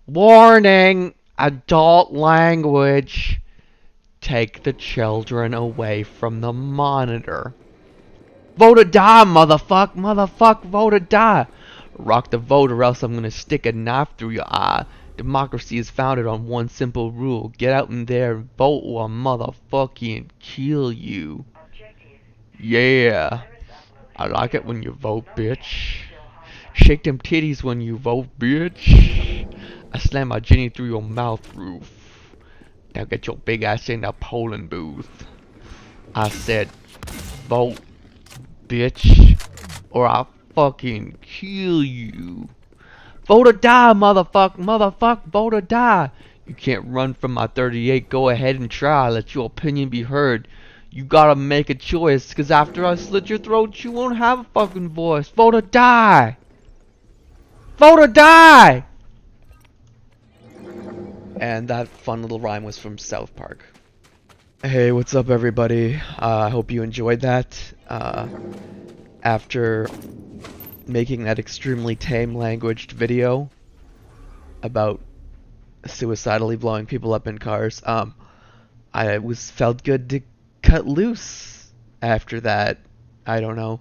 Warning! Adult language. Take the children away from the monitor. Vote or die, motherfuck, vote or die. Rock the vote or else I'm gonna stick a knife through your eye. Democracy is founded on one simple rule. Get out in there and vote or I'll motherfucking kill you. Yeah. I like it when you vote, bitch. Shake them titties when you vote, bitch. I slam my Jenny through your mouth roof. Now get your big ass in the polling booth. I said, vote, bitch, or I'll fucking kill you. Vote or die, motherfuck, vote or die. You can't run from my 38, go ahead and try, let your opinion be heard. You gotta make a choice, cause after I slit your throat, you won't have a fucking voice. Vote or die! Vote or die! And that fun little rhyme was from South Park. Hey, what's up everybody? I hope you enjoyed that. After making that extremely tame languaged video about suicidally blowing people up in cars, I felt good to cut loose after that. I don't know.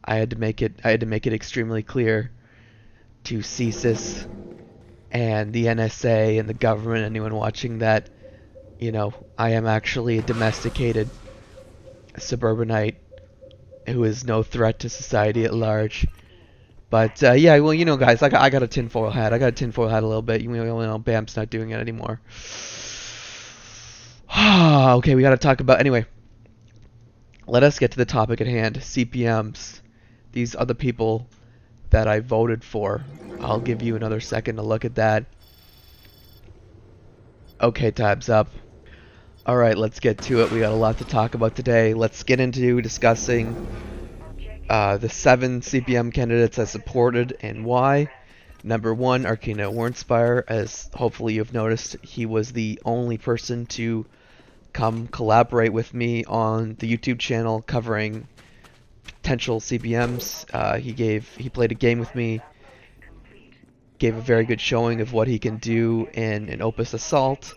I had to make it extremely clear to CSIS and the NSA and the government, anyone watching, that, you know, I am actually a domesticated suburbanite who is no threat to society at large. But yeah, well, you know, guys, I got a tinfoil hat. I got a tinfoil hat a little bit. You know, Bam's not doing it anymore. Okay, we got to talk about, anyway. Let us get to the topic at hand. CPMs. These are the people that I voted for. I'll give you another second to look at that. Okay, tabs up. Alright, let's get to it. We got a lot to talk about today. Let's get into discussing the 7 CPM candidates I supported and why. Number 1, Arcana Warnspire. As hopefully you've noticed, he was the only person to come collaborate with me on the YouTube channel covering potential CPMs. He played a game with me, gave a very good showing of what he can do in an Opus Assault,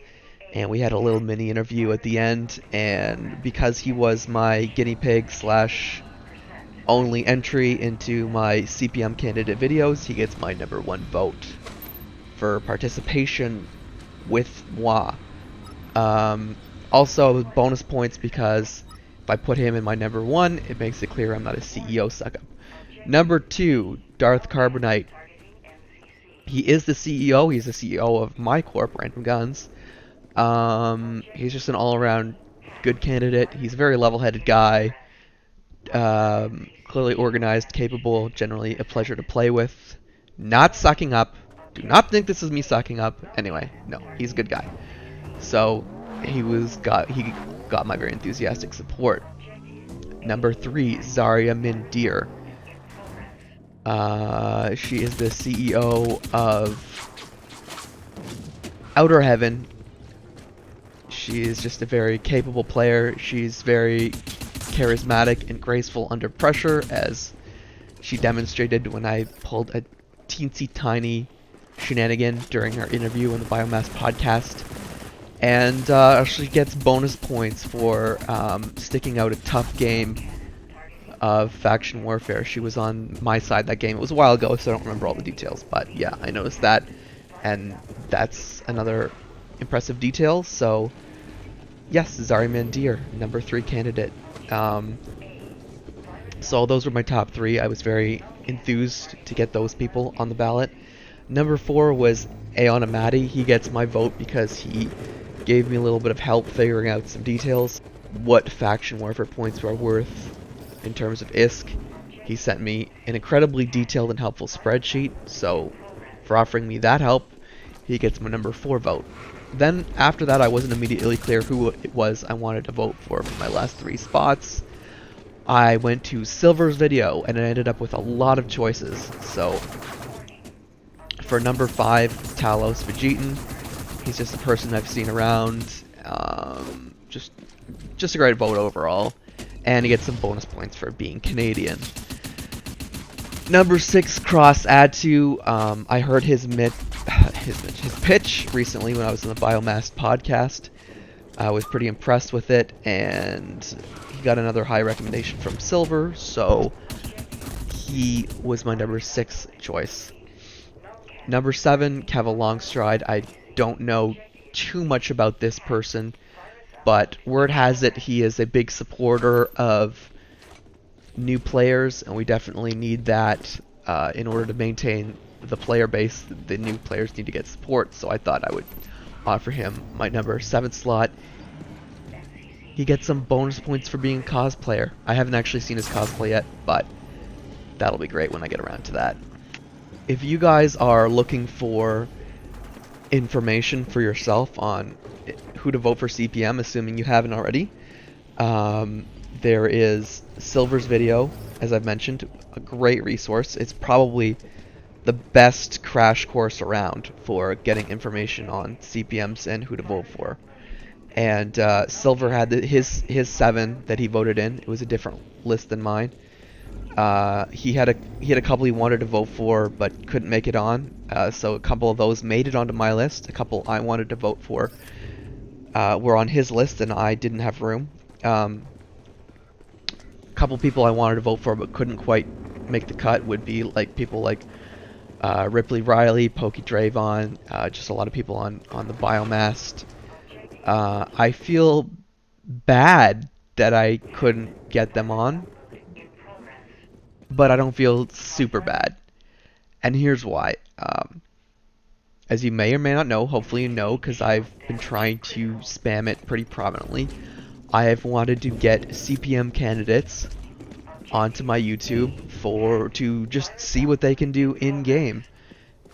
and we had a little mini interview at the end. And because he was my guinea pig slash only entry into my CPM candidate videos, he gets my number 1 vote for participation with moi. Also bonus points because if I put him in my number 1, it makes it clear I'm not a CEO suck-up. Number 2, Darth Carbonite. He is the CEO. He's the CEO of my corp, Random Guns. He's just an all-around good candidate. He's a very level-headed guy. Clearly organized, capable, generally a pleasure to play with. Not sucking up. Do not think this is me sucking up. Anyway, no, he's a good guy. So he got my very enthusiastic support. Number 3, Zarya Mindir. She is the CEO of Outer Heaven. She is just a very capable player. She's very charismatic and graceful under pressure, as she demonstrated when I pulled a teensy tiny shenanigan during her interview on the Biomassed podcast. And she gets bonus points for sticking out a tough game of faction warfare. She was on my side that game. It was a while ago, so I don't remember all the details, but yeah, I noticed that, and that's another impressive detail. So yes, Zarya Mindir, number 3 candidate. So those were my top 3. I was very enthused to get those people on the ballot. Number 4 was Aeon Amati. He gets my vote because he gave me a little bit of help figuring out some details, what faction warfare points were worth in terms of ISK. He sent me an incredibly detailed and helpful spreadsheet, so for offering me that help, he gets my number 4 vote. Then after that, I wasn't immediately clear who it was I wanted to vote for my last 3 spots. I went to Silver's video and I ended up with a lot of choices. So for number 5, Talos Vegeten. He's just a person I've seen around. Just a great vote overall. And he gets some bonus points for being Canadian. Number 6, Cross Add to. I heard his his pitch recently when I was on the Biomassed podcast. I was pretty impressed with it, and he got another high recommendation from Silver, so he was my number 6 choice. Number 7, Keva Longstride. I don't know too much about this person, but word has it he is a big supporter of new players, and we definitely need that in order to maintain the player base. The new players need to get support, so I thought I would offer him my number 7 slot. He gets some bonus points for being cosplayer. I haven't actually seen his cosplay yet, but that'll be great when I get around to that. If you guys are looking for information for yourself on who to vote for CPM, assuming you haven't already, there is Silver's video, as I've mentioned, a great resource. It's probably the best crash course around for getting information on CPMs and who to vote for. And Silver had his 7 that he voted in. It was a different list than mine. He had a couple he wanted to vote for but couldn't make it on. So a couple of those made it onto my list. A couple I wanted to vote for were on his list, and I didn't have room. A couple people I wanted to vote for but couldn't quite make the cut would be like people like Ripley Riley, Pokey Dravon, just a lot of people on the Biomassed. I feel bad that I couldn't get them on, but I don't feel super bad. And here's why. As you may or may not know, hopefully you know, because I've been trying to spam it pretty prominently, I have wanted to get CPM candidates onto my YouTube to just see what they can do in-game.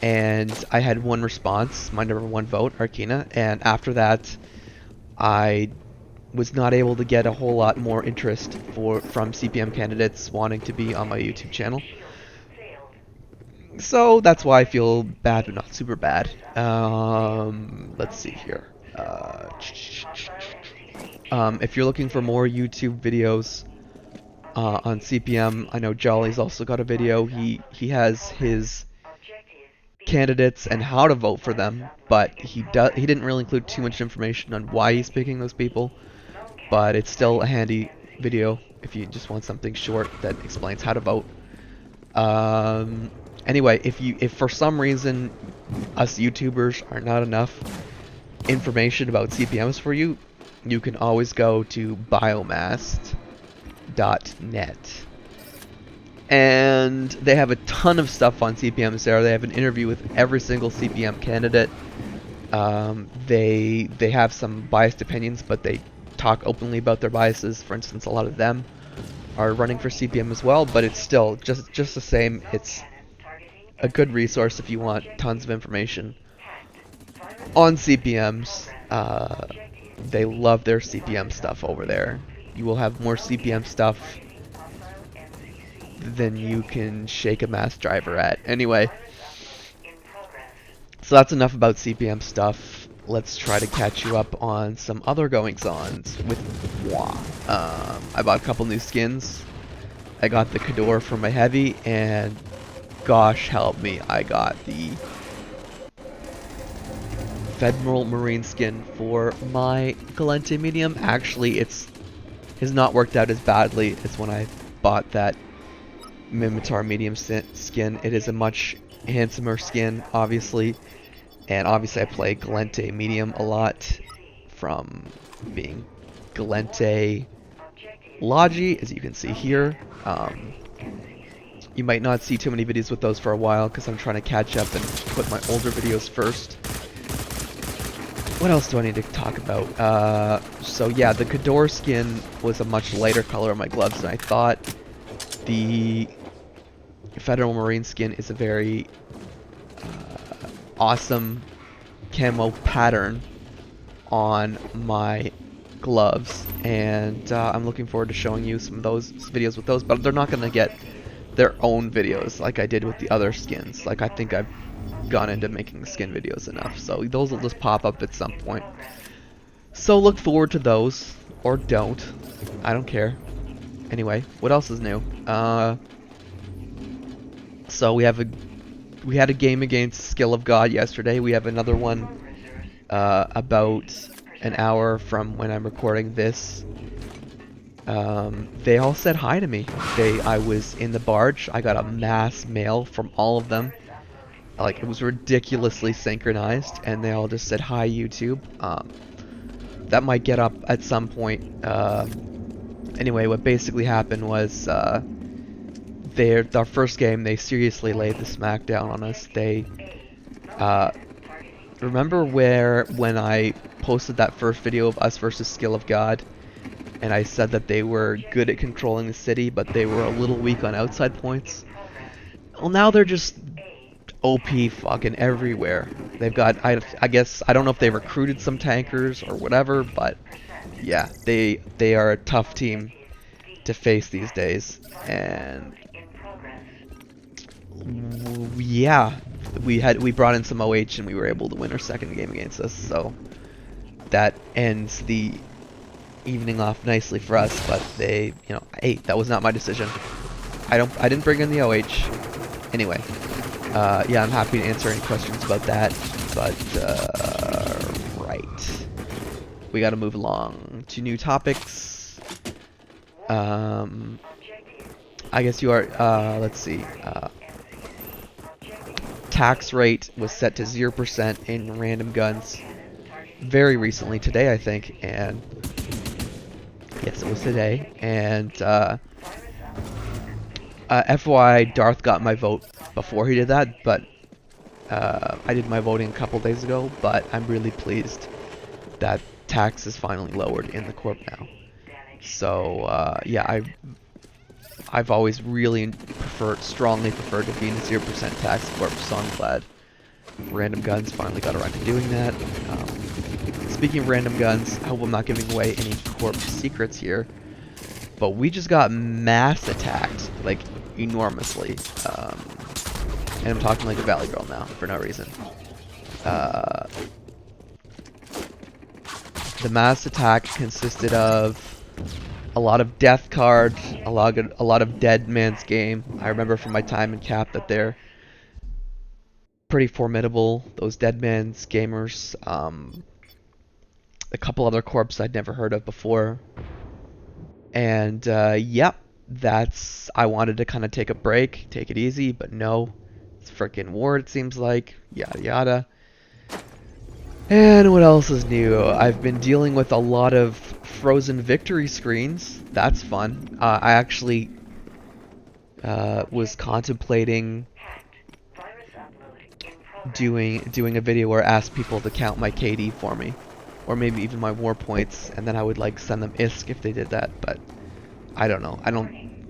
And I had one response, my number 1 vote, Arcana, and after that I was not able to get a whole lot more interest from CPM candidates wanting to be on my YouTube channel. So that's why I feel bad, but not super bad. Let's see here. If you're looking for more YouTube videos on CPM, I know Jolly's also got a video. He has his candidates and how to vote for them, but he didn't really include too much information on why he's picking those people. But it's still a handy video if you just want something short that explains how to vote. Anyway, if for some reason us YouTubers are not enough information about CPMs for you, you can always go to biomassed.net. And they have a ton of stuff on CPMs there. They have an interview with every single CPM candidate. They have some biased opinions, but they talk openly about their biases. For instance, a lot of them are running for CPM as well, but it's still just the same. It's a good resource if you want tons of information on CPMs. They love their CPM stuff over there. You will have more CPM stuff than you can shake a mass driver at. Anyway, so that's enough about CPM stuff. Let's try to catch you up on some other goings-ons with moi. I bought a couple new skins. I got the Cador for my heavy, and gosh help me, I got the Federal Marine skin for my Galente medium. Actually, has not worked out as badly as when I bought that Mimitar medium skin. It is a much handsomer skin, obviously, and obviously I play Galente medium a lot from being Galente Logi, as you can see here. You might not see too many videos with those for a while because I'm trying to catch up and put my older videos first. What else do I need to talk about? So yeah, the Cador skin was a much lighter color on my gloves than I thought. The Federal Marine skin is a very awesome camo pattern on my gloves, and I'm looking forward to showing you some of those videos with those, but they're not going to get their own videos like I did with the other skins. Like, I think I've gone into making the skin videos enough, so those will just pop up at some point. So look forward to those, or don't. I don't care. Anyway, what else is new? So we have a we had a game against Skill of God yesterday. We have another one about an hour from when I'm recording this. They all said hi to me. I was in the barge. I got a mass mail from all of them. Like, it was ridiculously synchronized, and they all just said hi, YouTube. That might get up at some point. Anyway, what basically happened was our first game, they seriously laid the smackdown on us. They remember when I posted that first video of us versus Skill of God, and I said that they were good at controlling the city, but they were a little weak on outside points? Well, now they're just OP fucking everywhere. They've got, I guess, I don't know if they recruited some tankers or whatever, but yeah, they are a tough team to face these days. And yeah, we brought in some OH and we were able to win our second game against us, so that ends the evening off nicely for us. But they, hey, that was not my decision. I didn't bring in the OH. Anyway, yeah, I'm happy to answer any questions about that, but right, we got to move along to new topics. I guess you are, let's see, tax rate was set to 0% in random guns very recently, today I think, and yes, it was today. And FYI, Darth got my vote before he did that, but I did my voting a couple days ago. But I'm really pleased that tax is finally lowered in the corp now. So yeah, I've always really strongly preferred to be in a 0% tax corp, so I'm glad Random Guns finally got around to doing that. Speaking of random guns, I hope I'm not giving away any corp secrets here, but we just got mass attacked, like, enormously. And I'm talking like a Valley Girl now, for no reason. The mass attack consisted of a lot of death cards, a lot of Dead Man's Game. I remember from my time in Cap that they're pretty formidable, those Dead Man's Gamers. A couple other corps I'd never heard of before. And yep, I wanted to kind of take a break, take it easy, but no, it's freaking war, it seems like, yada yada. And what else is new? I've been dealing with a lot of frozen victory screens. That's fun. I actually was contemplating doing a video where I asked people to count my KD for me, or maybe even my war points, and then I would like send them ISK if they did that. But I don't know.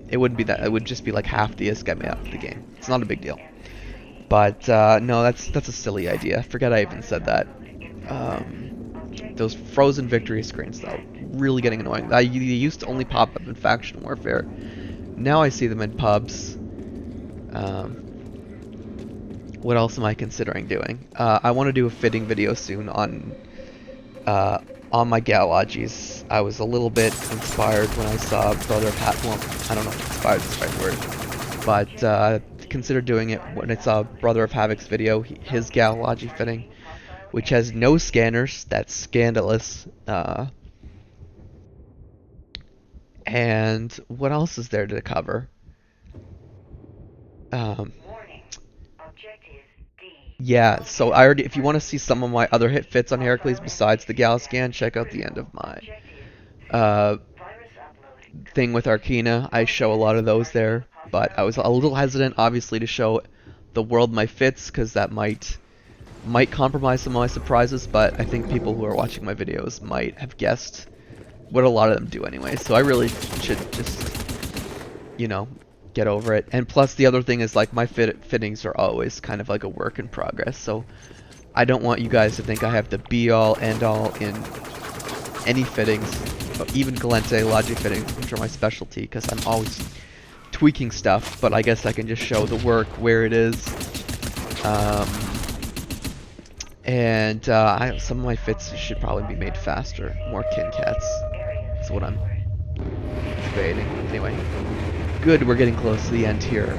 It wouldn't be that. It would just be like half the ISK I made out of the game. It's not a big deal. But no, that's a silly idea. Forget I even said that. Those frozen victory screens, though, really getting annoying. They used to only pop up in faction warfare. Now I see them in pubs. What else am I considering doing? I want to do a fitting video soon on my Galagis. I was a little bit inspired when I saw Brother of well, I don't know if inspired is the right word, but considered doing it when I saw Brother of Havoc's video, his Galagi fitting, which has no scanners. That's scandalous. And what else is there to cover? Yeah, so if you want to see some of my other hit fits on Heracles besides the Gal scan, check out the end of my thing with Arcana. I show a lot of those there, but I was a little hesitant, obviously, to show the world my fits, because that might compromise some of my surprises, but I think people who are watching my videos might have guessed what a lot of them do anyway, so I really should just, get over it. And plus, the other thing is, like, my fittings are always kind of like a work in progress, so I don't want you guys to think I have the be-all, end-all in any fittings, even Galente Logic fittings, which are my specialty, because I'm always tweaking stuff, but I guess I can just show the work where it is. And some of my fits should probably be made faster, more kin cats. That's what I'm debating. Anyway, good, we're getting close to the end here.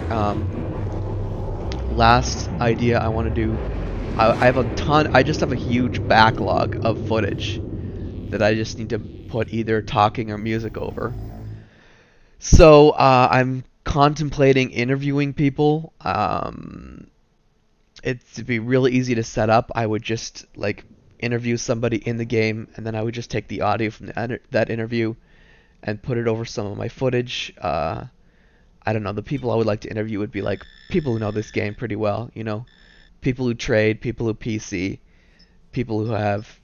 last idea I want to do. I have a ton. I just have a huge backlog of footage that I just need to put either talking or music over. So I'm contemplating interviewing people. It'd be really easy to set up. I would just like interview somebody in the game, and then I would just take the audio from that interview and put it over some of my footage. I don't know. The people I would like to interview would be like people who know this game pretty well. People who trade, people who PC, people who have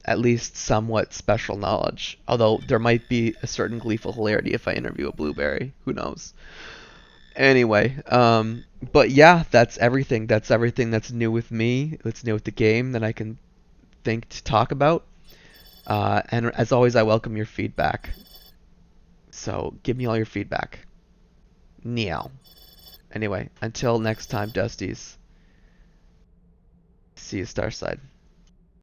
at least somewhat special knowledge. Although there might be a certain gleeful hilarity if I interview a blueberry. Who knows? Anyway, but yeah, that's everything. That's everything that's new with me. That's new with the game that I can think to talk about. And as always, I welcome your feedback. So give me all your feedback. Meow. Anyway, until next time, Dusties. See you, Starside.